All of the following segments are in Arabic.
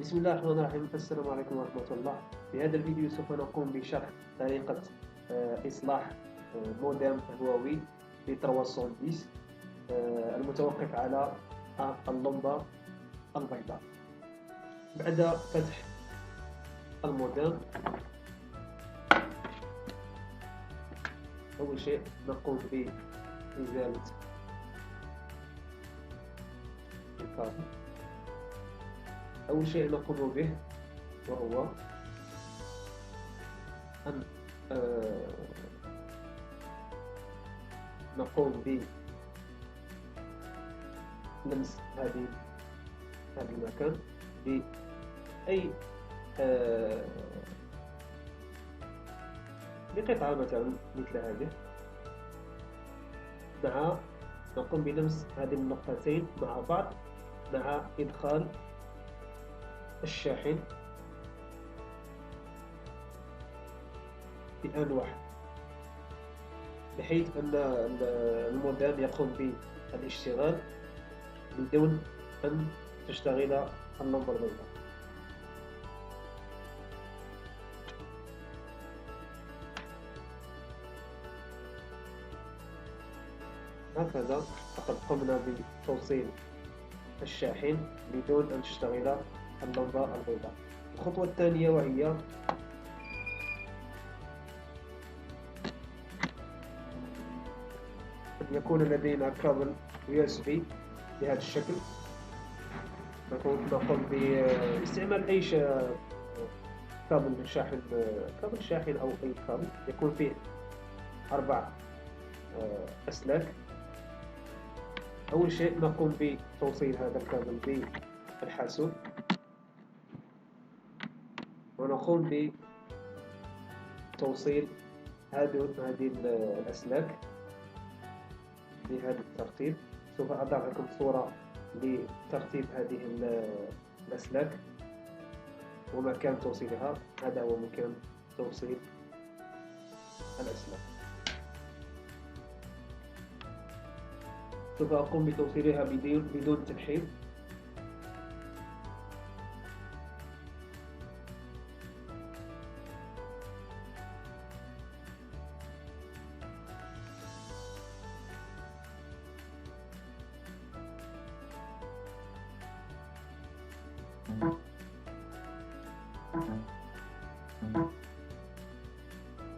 بسم الله الرحمن الرحيم. السلام عليكم ورحمة الله. في هذا الفيديو سوف نقوم بشرح طريقة إصلاح مودم هواوي ب 310 المتوقف على اللمبة البيضاء. بعد فتح المودم، أول شيء نقوم بإزالة الكابل. أول شيء نقوم به وهو أن نقوم بلمس هذا المكان بأي بقطعة مثلا مثل هذه، نقوم بلمس هذه النقطتين مع بعض مع إدخال الشاحن في آن واحد، بحيث أن المودم يقوم بالاشتغال بدون أن تشتغل اللمبة البيضاء. هكذا فقد قمنا بتوصيل الشاحن بدون أن تشتغل اللمبة البيضاء. الخطوة الثانية وهي أن يكون لدينا كابل USB بهذا الشكل. نقوم باستعمال أي كابل شاحن أو أي كابل يكون فيه 4 أسلاك. أول شيء نقوم بتوصيل هذا الكابل بالحاسوب، ونقوم بتوصيل هذه الأسلاك بهذا الترتيب. سوف أضع لكم صورة لترتيب هذه الأسلاك ومكان توصيلها. هذا هو مكان توصيل الأسلاك. سوف أقوم بتوصيلها بدون تلحيم.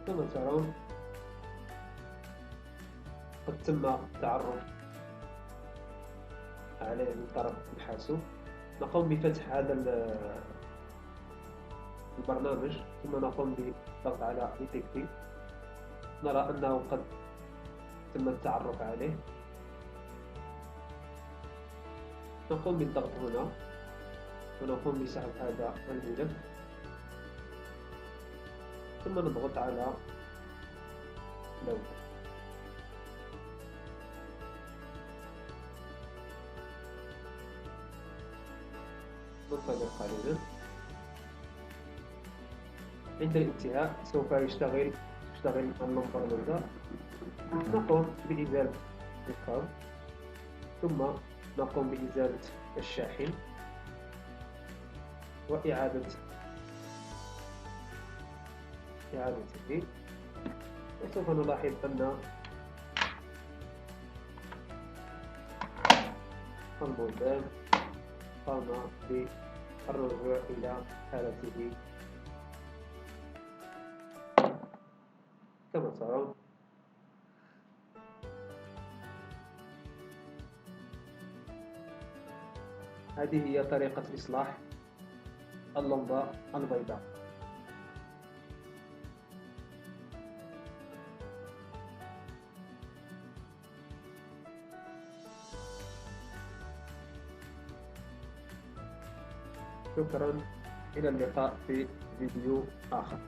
كما ترون قد تم التعرف عليه من طرف الحاسوب. نقوم بفتح هذا البرنامج، ثم نقوم بالضغط على Detect. نرى أنه قد تم التعرف عليه. نقوم بالضغط هنا ونقوم بسحب هذا الملف، ثم نضغط على لود. ننتظر قليلا. عند الانتهاء سوف تشتغل اللمبة البيضاء. نقوم بإزالة الكابل، ثم نقوم بإزالة الشاحن وإعادته، وسوف نلاحظ أن المودم قام بالرجوع إلى حالته كما ترون. هذه هي طريقة إصلاح اللمبة البيضاء. شكرا، إلى اللقاء في فيديو آخر.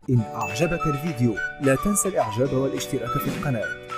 إن أعجبك الفيديو لا تنسى الإعجاب والاشتراك في القناة.